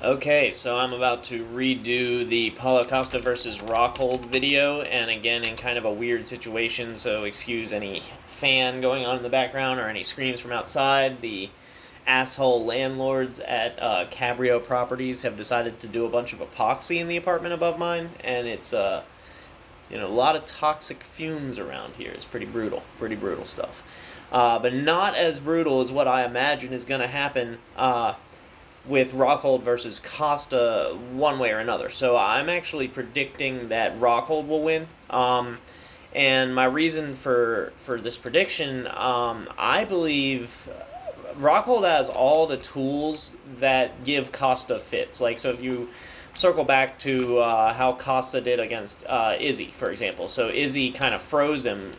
Okay, so I'm about to redo the Paulo Costa versus Rockhold video, and again in kind of a weird situation, so excuse any fan going on in the background or any screams from outside. The asshole landlords at Cabrio Properties have decided to do a bunch of epoxy in the apartment above mine, and it's a lot of toxic fumes around here. It's pretty brutal stuff. But not as brutal as what I imagine is going to happen with Rockhold versus Costa one way or another. So I'm actually predicting that Rockhold will win. And my reason for this prediction, I believe Rockhold has all the tools that give Costa fits. Like, so if you circle back to how Costa did against Izzy, for example. So Izzy kind of froze him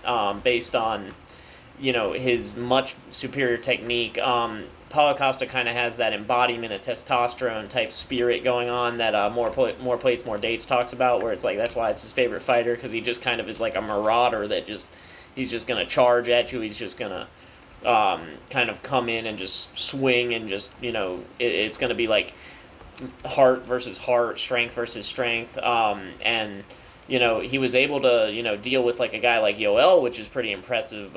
based on his much superior technique. Paulo Costa kind of has that embodiment of testosterone type spirit going on that more plates, more dates talks about, where it's like that's why it's his favorite fighter, because he just kind of is like a marauder that he's just gonna charge at you. He's just gonna kind of come in and just swing and just it's gonna be like heart versus heart, strength versus strength, and he was able to deal with like a guy like Yoel, which is pretty impressive.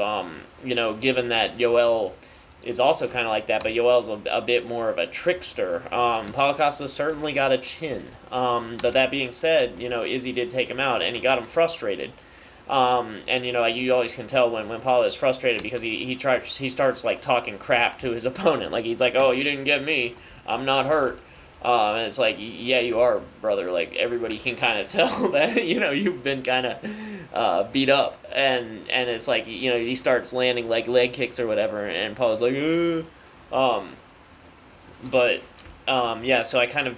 Given that Yoel is also kind of like that, but Yoel's a bit more of a trickster. Paulo Costa certainly got a chin, but that being said, Izzy did take him out, and he got him frustrated. And you always can tell when Paulo is frustrated, because he starts like talking crap to his opponent, like he's like, "Oh, you didn't get me, I'm not hurt." And it's like, yeah, you are, brother. Like, everybody can kind of tell that, you've been kind of beat up. And it's like, he starts landing, like, leg kicks or whatever, and Paul's like, ugh. Yeah, so I kind of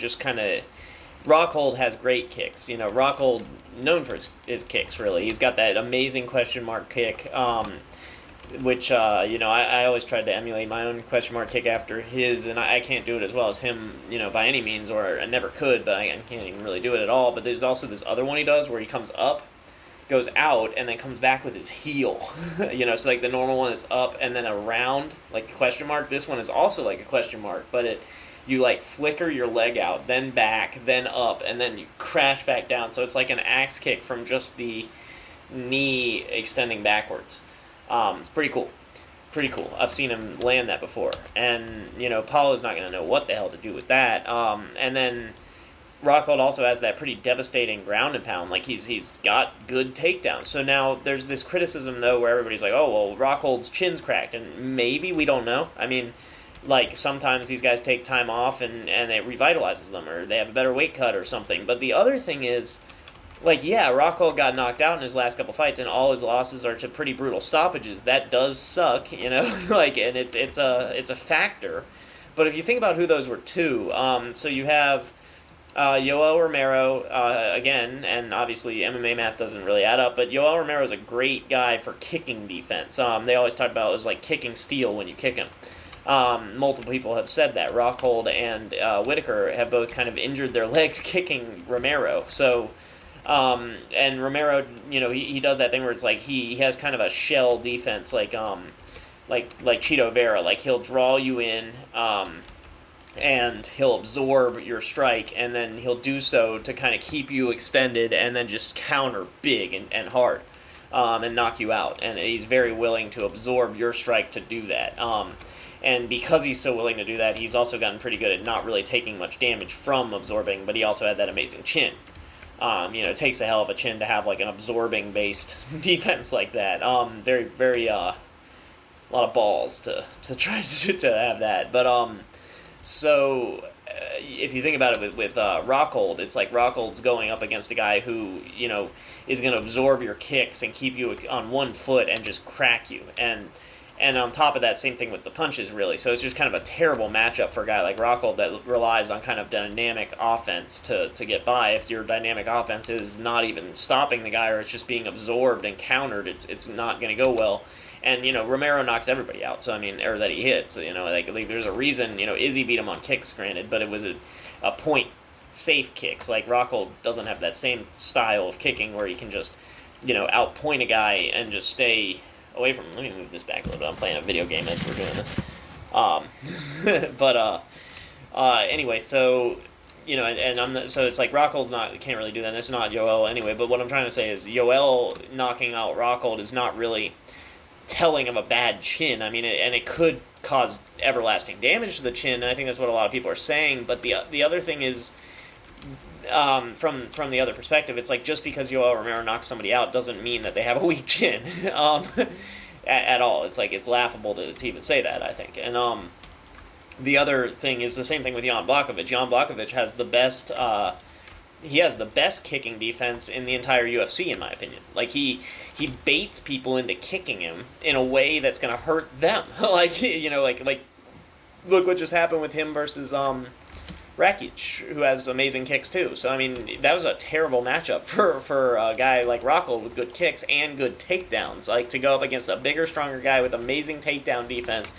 Rockhold has great kicks. Rockhold, known for his kicks, really. He's got that amazing question mark kick, which I always tried to emulate my own question mark kick after his, and I can't do it as well as him, by any means, or I never could, but I can't even really do it at all. But there's also this other one he does where he comes up, goes out, and then comes back with his heel. So like the normal one is up and then around, like a question mark. This one is also like a question mark, but you like flicker your leg out, then back, then up, and then you crash back down. So it's like an axe kick from just the knee extending backwards. It's pretty cool. Pretty cool. I've seen him land that before. And, Paulo's not going to know what the hell to do with that. And then Rockhold also has that pretty devastating ground and pound. Like, he's got good takedowns. So now there's this criticism, though, where everybody's like, oh, well, Rockhold's chin's cracked. And maybe, we don't know. I mean, like, sometimes these guys take time off and it revitalizes them, or they have a better weight cut or something. But the other thing is, like, yeah, Rockhold got knocked out in his last couple fights, and all his losses are to pretty brutal stoppages. That does suck, like, and it's a factor. But if you think about who those were to, so you have Yoel Romero, again, and obviously MMA math doesn't really add up, but Yoel Romero is a great guy for kicking defense. They always talk about it was like kicking steel when you kick him. Multiple people have said that. Rockhold and Whitaker have both kind of injured their legs kicking Romero. So, and Romero, he does that thing where it's like he has kind of a shell defense, like Cheeto Vera. Like, he'll draw you in, and he'll absorb your strike, and then he'll do so to kind of keep you extended, and then just counter big and hard, and knock you out. And he's very willing to absorb your strike to do that. And because he's so willing to do that, he's also gotten pretty good at not really taking much damage from absorbing, but he also had that amazing chin. It takes a hell of a chin to have like an absorbing based defense like that. Very, very, a lot of balls to try to have that. But, if you think about it with Rockhold, it's like Rockhold's going up against a guy who, is going to absorb your kicks and keep you on one foot and just crack you. And on top of that, same thing with the punches, really. So it's just kind of a terrible matchup for a guy like Rockhold that relies on kind of dynamic offense to get by. If your dynamic offense is not even stopping the guy, or it's just being absorbed and countered, it's not going to go well. And, Romero knocks everybody out, so, I mean, or that he hits. Like there's a reason, Izzy beat him on kicks, granted, but it was a point safe kicks. Like, Rockhold doesn't have that same style of kicking where he can just, outpoint a guy and just stay away from. Let me move this back a little bit. I'm playing a video game as we're doing this. Anyway, so and so it's like Rockhold's can't really do that. And it's not Yoel anyway. But what I'm trying to say is Yoel knocking out Rockhold is not really telling of a bad chin. I mean, it could cause everlasting damage to the chin, and I think that's what a lot of people are saying. But the other thing is, from the other perspective, it's like just because Yoel Romero knocks somebody out doesn't mean that they have a weak chin, at all. It's like it's laughable to even say that, I think. And the other thing is the same thing with Jan Blachowicz. Jan Blachowicz has the best. He has the best kicking defense in the entire UFC, in my opinion. Like, he baits people into kicking him in a way that's going to hurt them. Like, like look what just happened with him versus Rakic, who has amazing kicks too. So, I mean, that was a terrible matchup for a guy like Rockhold with good kicks and good takedowns. Like, to go up against a bigger, stronger guy with amazing takedown defense,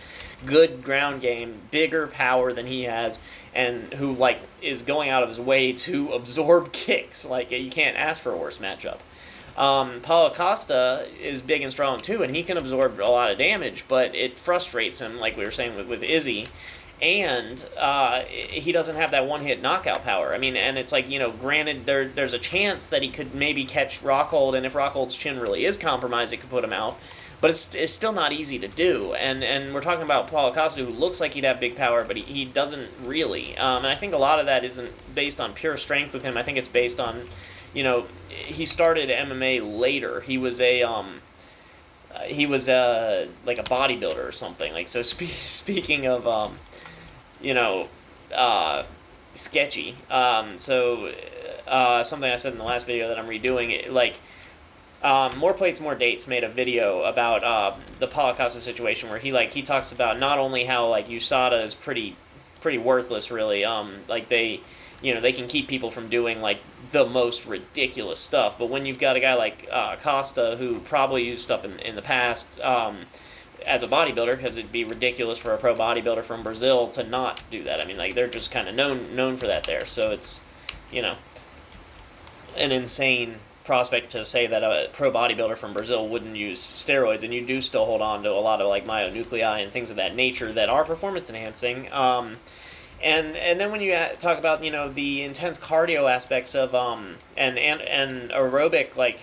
good ground game, bigger power than he has, and who, like, is going out of his way to absorb kicks. Like, you can't ask for a worse matchup. Paulo Costa is big and strong too, and he can absorb a lot of damage, but it frustrates him, like we were saying with Izzy. And he doesn't have that one-hit knockout power. I mean, and it's like, granted, there's a chance that he could maybe catch Rockhold, and if Rockhold's chin really is compromised, it could put him out. But it's still not easy to do. And we're talking about Paulo Costa, who looks like he'd have big power, but he doesn't really. And I think a lot of that isn't based on pure strength with him. I think it's based on, he started MMA later. He was like a bodybuilder or something. Like, so speaking of sketchy. Something I said in the last video that I'm redoing, More Plates, More Dates made a video about the Paulo Costa situation where he talks about not only how, like, USADA is pretty worthless, really. Like, they can keep people from doing, like, the most ridiculous stuff, but when you've got a guy like Costa, who probably used stuff in the past, as a bodybuilder, because it'd be ridiculous for a pro bodybuilder from Brazil to not do that. I mean, like, they're just kind of known for that there. So it's, an insane prospect to say that a pro bodybuilder from Brazil wouldn't use steroids, and you do still hold on to a lot of, like, myonuclei and things of that nature that are performance enhancing. And then when you talk about, the intense cardio aspects of and aerobic, like,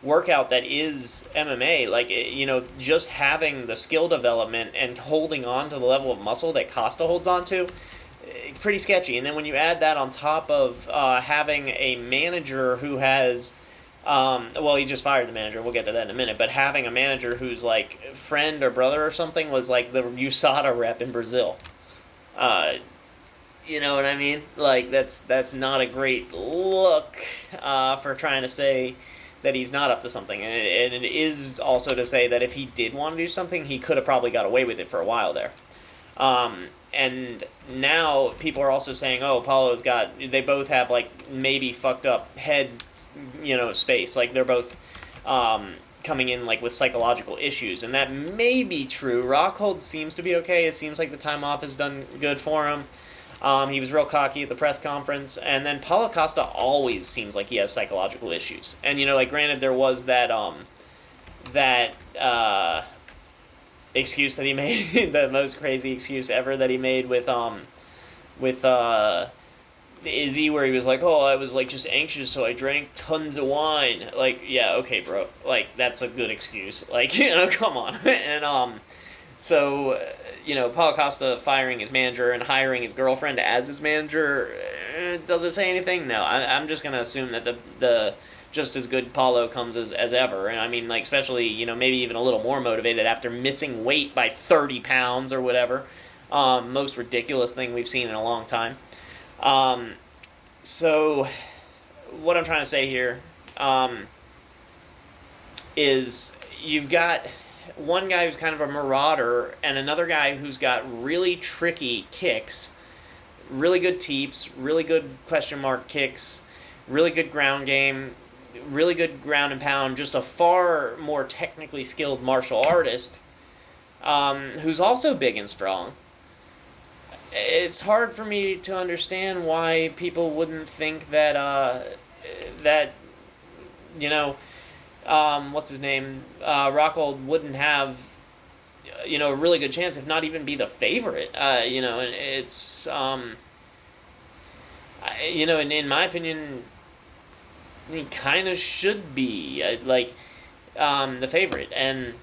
workout that is MMA, like, just having the skill development and holding on to the level of muscle that Costa holds on to, pretty sketchy. And then when you add that on top of having a manager who has, he just fired the manager, we'll get to that in a minute, but having a manager whose, like, friend or brother or something was, like, the USADA rep in Brazil. You know what I mean? Like, that's not a great look for trying to say that he's not up to something. And it is also to say that if he did want to do something, he could have probably got away with it for a while there. And now people are also saying, they both have, like, maybe fucked up head, space. Like, they're both coming in, like, with psychological issues. And that may be true. Rockhold seems to be okay. It seems like the time off has done good for him. He was real cocky at the press conference. And then Paulo Costa always seems like he has psychological issues. And, granted, there was that excuse that he made, the most crazy excuse ever that he made with Izzy, where he was like, I was, like, just anxious, so I drank tons of wine. Like, yeah, okay, bro. Like, that's a good excuse. Like, come on. And, Paulo Costa firing his manager and hiring his girlfriend as his manager, does it say anything? No. I'm just going to assume that the just as good Paulo comes as ever. And, I mean, like, especially, maybe even a little more motivated after missing weight by 30 pounds or whatever. Most ridiculous thing we've seen in a long time. So what I'm trying to say here is you've got one guy who's kind of a marauder and another guy who's got really tricky kicks, really good teeps, really good question mark kicks, really good ground game, really good ground and pound, just a far more technically skilled martial artist who's also big and strong. It's hard for me to understand why people wouldn't think that, what's his name, Rockhold wouldn't have, a really good chance, if not even be the favorite. And it's, in my opinion, he kind of should be the favorite, and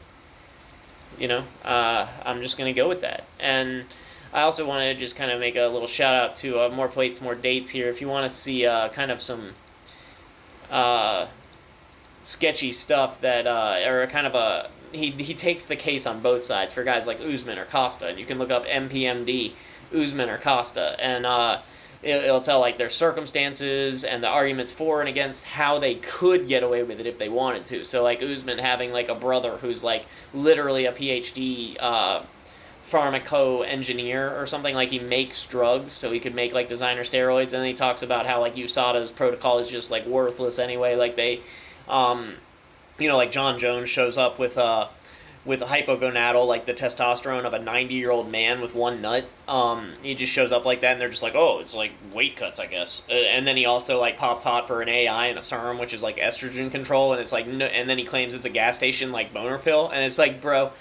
I'm just gonna go with that. And I also want to just kind of make a little shout out to More Plates, More Dates here. If you want to see kind of some sketchy stuff that, or kind of he takes the case on both sides for guys like Usman or Costa, and you can look up MPMD, Usman or Costa, and it'll tell like their circumstances and the arguments for and against how they could get away with it if they wanted to. So like Usman having like a brother who's like literally a PhD pharmaco engineer or something, like he makes drugs so he could make like designer steroids, and then he talks about how like USADA's protocol is just like worthless anyway. Like they like John Jones shows up with hypogonadal, like the testosterone of a 90-year-old man with one nut. He just shows up like that, and they're just like, oh, it's like weight cuts, I guess. And then he also like pops hot for an AI and a serum, which is like estrogen control, and it's like, no, and then he claims it's a gas station like boner pill, and it's like, bro,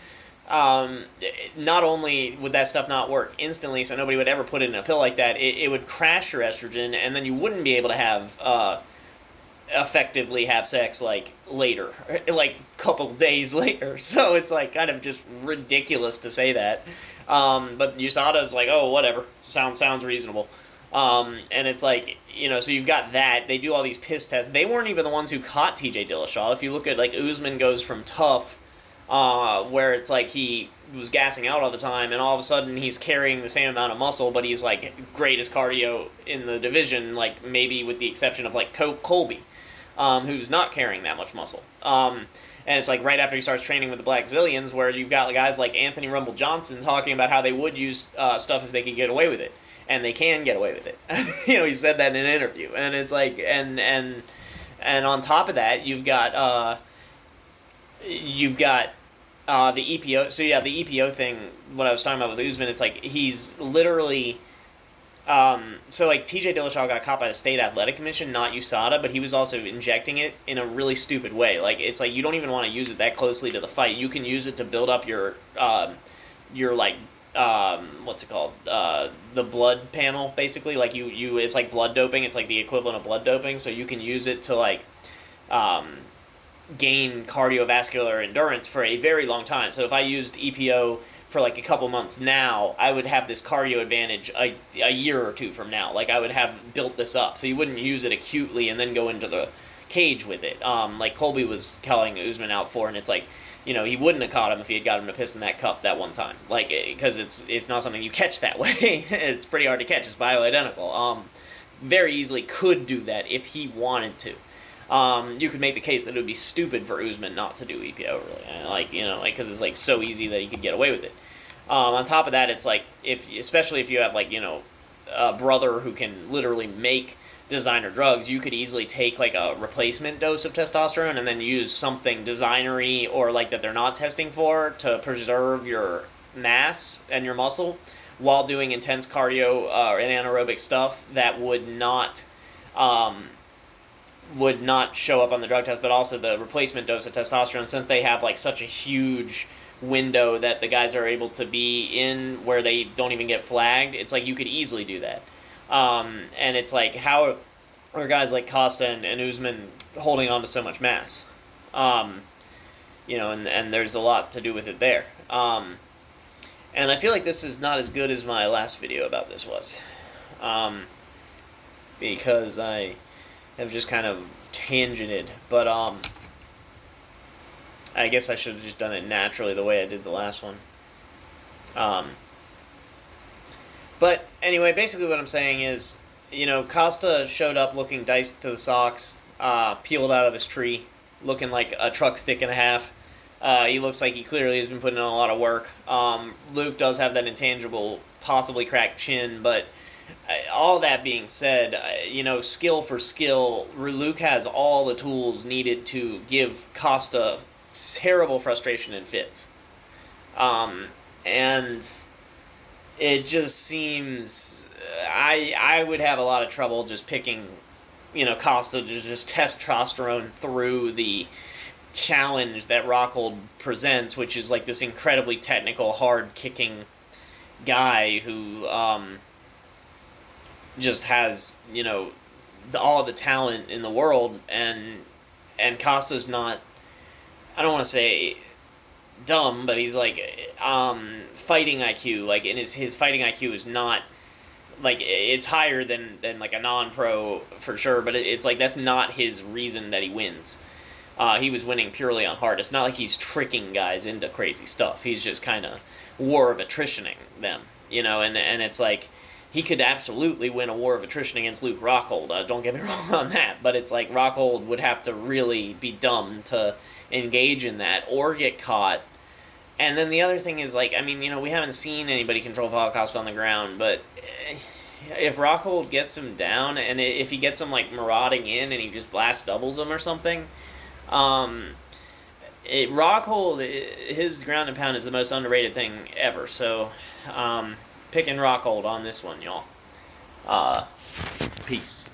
not only would that stuff not work instantly, so nobody would ever put it in a pill like that, it would crash your estrogen, and then you wouldn't be able to have effectively have sex like later, like a couple days later. So it's like kind of just ridiculous to say that. But USADA's like, oh, whatever, sounds reasonable. And it's like, so you've got that. They do all these piss tests. They weren't even the ones who caught TJ Dillashaw. If you look at like Usman goes from tough, where it's like he was gassing out all the time, and all of a sudden he's carrying the same amount of muscle, but he's like greatest cardio in the division, like maybe with the exception of like Colby, who's not carrying that much muscle. And it's like right after he starts training with the Black Zillions, where you've got guys like Anthony Rumble Johnson talking about how they would use stuff if they could get away with it, and they can get away with it. He said that in an interview, and it's like, and on top of that, you've got the EPO. So yeah, the EPO thing. What I was talking about with Usman, it's like he's literally. So like TJ Dillashaw got caught by the state athletic commission, not USADA, but he was also injecting it in a really stupid way. Like it's like you don't even want to use it that closely to the fight. You can use it to build up your like what's it called, the blood panel, basically. Like you it's like blood doping. It's like the equivalent of blood doping. So you can use it to like gain cardiovascular endurance for a very long time. So if I used EPO for like a couple months now, I would have this cardio advantage a year or two from now. Like I would have built this up. So you wouldn't use it acutely and then go into the cage with it. Like Colby was calling Usman out for, and it's like, he wouldn't have caught him if he had got him to piss in that cup that one time. Like, because it's not something you catch that way. It's pretty hard to catch. It's bioidentical. Very easily could do that if he wanted to. You could make the case that it would be stupid for Usman not to do EPO, really. Because it's like so easy that he could get away with it. On top of that, it's like especially if you have like a brother who can literally make designer drugs, you could easily take like a replacement dose of testosterone and then use something designery or like that they're not testing for to preserve your mass and your muscle while doing intense cardio and anaerobic stuff that would not show up on the drug test, but also the replacement dose of testosterone, since they have like such a huge window that the guys are able to be in where they don't even get flagged. It's like you could easily do that. And it's like, how are guys like Costa and Usman holding on to so much mass? And there's a lot to do with it there. And I feel like this is not as good as my last video about this was. Because I have just kind of tangented, but I guess I should have just done it naturally the way I did the last one. But anyway, basically what I'm saying is, Costa showed up looking diced to the socks, peeled out of his tree, looking like a truck stick and a half. He looks like he clearly has been putting in a lot of work. Luke does have that intangible, possibly cracked chin, but all that being said, skill for skill, Luke has all the tools needed to give Costa terrible frustration and fits. And it just seems I would have a lot of trouble just picking, Costa to just testosterone through the challenge that Rockhold presents, which is like this incredibly technical, hard-kicking guy who just has, all the talent in the world, and Costa's not, I don't want to say dumb, but he's like, fighting IQ, like, and his fighting IQ is not, like, it's higher than like a non-pro for sure, but it's like that's not his reason that he wins. He was winning purely on heart. It's not like he's tricking guys into crazy stuff. He's just kind of war of attritioning them, and it's like he could absolutely win a war of attrition against Luke Rockhold. Don't get me wrong on that, but it's like Rockhold would have to really be dumb to engage in that or get caught. And then the other thing is, like, I mean, we haven't seen anybody control Paulo Costa on the ground, but if Rockhold gets him down, and if he gets him, like, marauding in and he just blast doubles him or something, Rockhold, his ground and pound is the most underrated thing ever. So, picking Rockhold on this one, y'all. Peace.